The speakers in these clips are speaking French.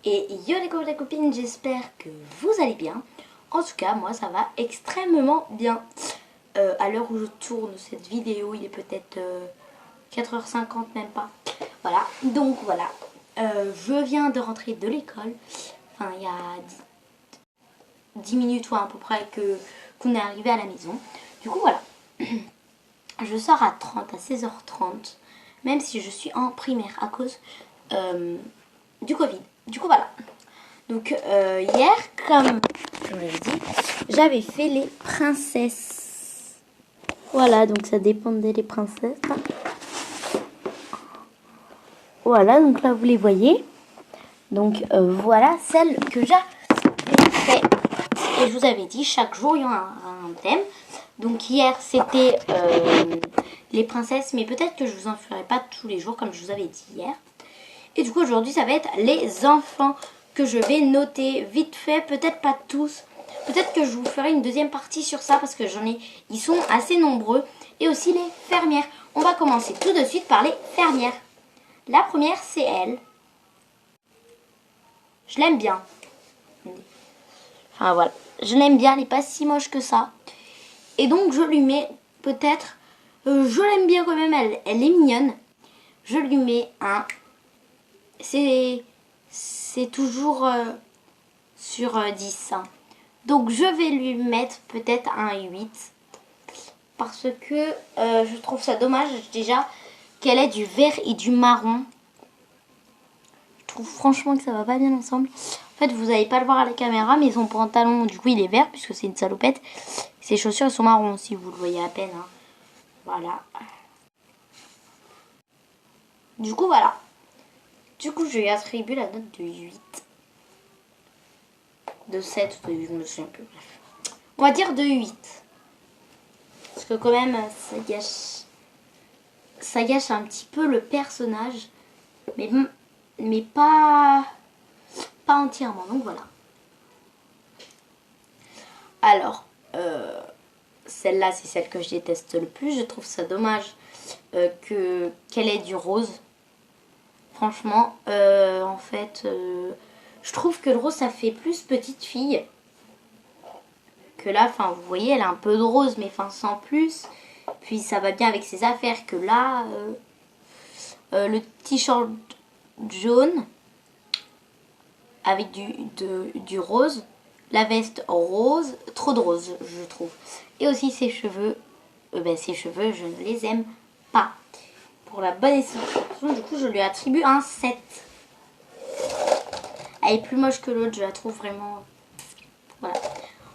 Et yo les copains et copines, j'espère que vous allez bien. En tout cas, moi ça va extrêmement bien. À l'heure où je tourne cette vidéo, il est peut-être 4h50, même pas. Voilà, donc voilà. Je viens de rentrer de l'école. Enfin, il y a 10 minutes ou à peu près qu'on est arrivé à la maison. Du coup, voilà. Je sors à 16h30, même si je suis en primaire à cause du Covid. Du coup, voilà. Donc, hier, comme je vous l'avais dit, j'avais fait les princesses. Voilà, donc ça dépendait des princesses. Voilà, donc là, vous les voyez. Donc, voilà celle que j'avais fait. Et je vous avais dit, chaque jour, il y a un thème. Donc, hier, c'était les princesses. Mais peut-être que je vous en ferai pas tous les jours, comme je vous avais dit hier. Et du coup, aujourd'hui, ça va être les enfants que je vais noter vite fait. Peut-être pas tous. Peut-être que je vous ferai une deuxième partie sur ça parce que ils sont assez nombreux. Et aussi les fermières. On va commencer tout de suite par les fermières. La première, c'est elle. Je l'aime bien. Enfin, voilà. Je l'aime bien. Elle n'est pas si moche que ça. Et donc, je lui mets peut-être... je l'aime bien quand même. Elle est mignonne. Je lui mets un... C'est toujours sur 10. Hein. Donc, je vais lui mettre peut-être un 8. Parce que je trouve ça dommage déjà qu'elle ait du vert et du marron. Je trouve franchement que ça va pas bien ensemble. En fait, vous n'allez pas le voir à la caméra, mais son pantalon, du coup, il est vert puisque c'est une salopette. Ses chaussures, elles sont marron aussi, vous le voyez à peine. Hein. Voilà. Du coup, voilà. Du coup, je lui attribue la note de 8. De 7, je me souviens plus. On va dire de 8. Parce que quand même, ça gâche un petit peu le personnage. Mais pas entièrement. Donc voilà. Alors, celle-là, c'est celle que je déteste le plus. Je trouve ça dommage qu'elle ait du rose. Franchement, en fait, je trouve que le rose, ça fait plus petite fille. Que là, enfin, vous voyez, elle a un peu de rose, mais enfin, sans plus. Puis ça va bien avec ses affaires. Que là, le t-shirt jaune avec du rose. La veste rose, trop de rose, je trouve. Et aussi ses cheveux. Ses cheveux, je ne les aime pas. Pour la bonne explication, du coup, je lui attribue un 7. Elle est plus moche que l'autre, je la trouve vraiment... Voilà.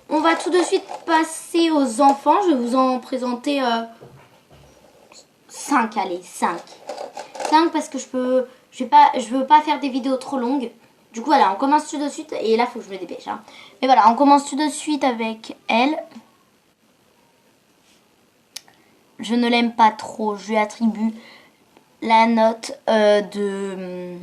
On va tout de suite passer aux enfants. Je vais vous en présenter 5, allez, 5. 5 parce que je veux pas faire des vidéos trop longues. Du coup, voilà, on commence tout de suite. Et là, il faut que je me dépêche. Hein. Mais voilà, on commence tout de suite avec elle. Je ne l'aime pas trop. Je lui attribue la note de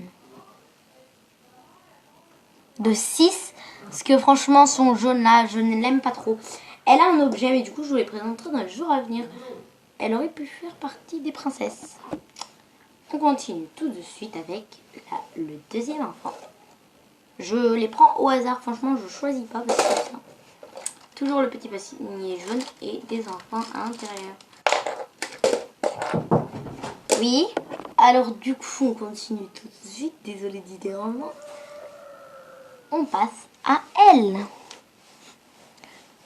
6. Parce que franchement, son jaune là, je ne l'aime pas trop. Elle a un objet, mais du coup, je vous les présenterai dans les jours à venir. Elle aurait pu faire partie des princesses. On continue tout de suite avec le deuxième enfant. Je les prends au hasard, franchement, je choisis pas parce que ça. Toujours le petit panier jaune et des enfants à l'intérieur. Oui. Alors du coup, on continue tout de suite. Désolée du dérangement. On passe à elle.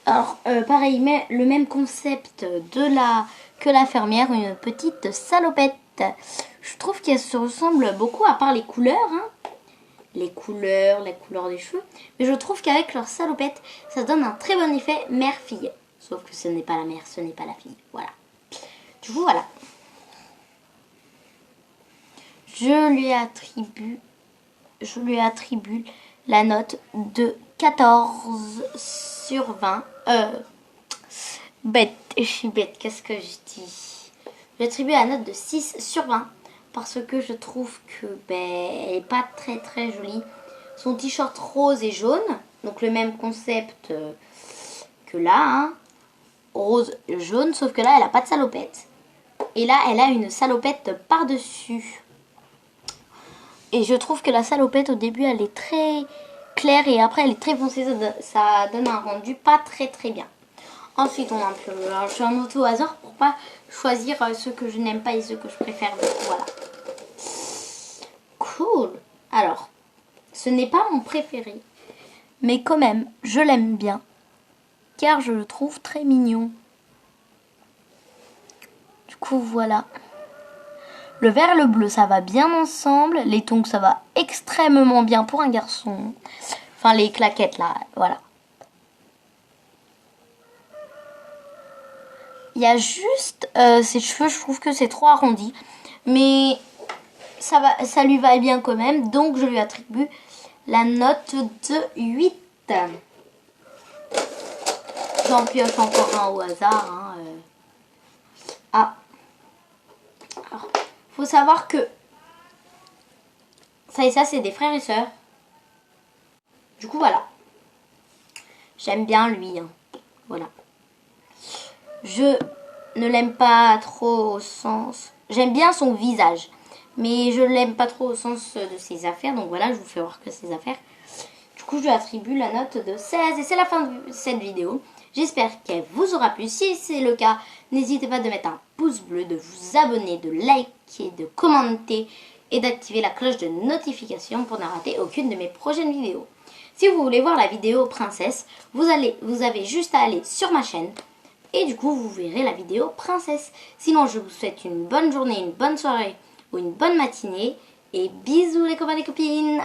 Alors, pareil, mais le même concept que la fermière, une petite salopette. Je trouve qu'elle se ressemble beaucoup, à part les couleurs, hein. La couleur des cheveux. Mais je trouve qu'avec leur salopette, ça donne un très bon effet mère-fille. Sauf que ce n'est pas la mère, ce n'est pas la fille. Voilà. Du coup, voilà. Je lui attribue la note de 14 sur 20. Bête, je suis bête, qu'est-ce que je dis? Je lui attribue la note de 6 sur 20. Parce que je trouve que elle n'est pas très très jolie. Son t-shirt rose et jaune, donc le même concept que là, hein. Rose jaune, sauf que là elle n'a pas de salopette. Et là elle a une salopette par-dessus. Et je trouve que la salopette au début elle est très claire et après elle est très foncée. Ça donne un rendu pas très bien. Ensuite on a un peu... Alors, je fais un auto hasard pour pas choisir ceux que je n'aime pas et ceux que je préfère. Donc, voilà. Cool. Alors, ce n'est pas mon préféré. Mais quand même, je l'aime bien. Car je le trouve très mignon. Du coup, voilà. Le vert et le bleu, ça va bien ensemble. Les tongs, ça va extrêmement bien pour un garçon. Enfin, les claquettes, là, voilà. Il y a juste ses cheveux, je trouve que c'est trop arrondi. Mais ça lui va bien quand même. Donc, je lui attribue la note de 8. J'en pioche encore un au hasard. Hein, Ah. Alors, faut savoir que ça et ça, c'est des frères et sœurs. Du coup, voilà. J'aime bien lui. Hein. Voilà. Je ne l'aime pas trop au sens... J'aime bien son visage. Mais je ne l'aime pas trop au sens de ses affaires. Donc voilà, je vous fais voir que ses affaires. Du coup, je lui attribue la note de 16. Et c'est la fin de cette vidéo. J'espère qu'elle vous aura plu. Si c'est le cas, n'hésitez pas de mettre un pouce bleu, de vous abonner, de liker, de commenter et d'activer la cloche de notification pour ne rater aucune de mes prochaines vidéos. Si vous voulez voir la vidéo princesse, vous avez juste à aller sur ma chaîne et du coup vous verrez la vidéo princesse. Sinon, je vous souhaite une bonne journée, une bonne soirée ou une bonne matinée et bisous les copains et les copines.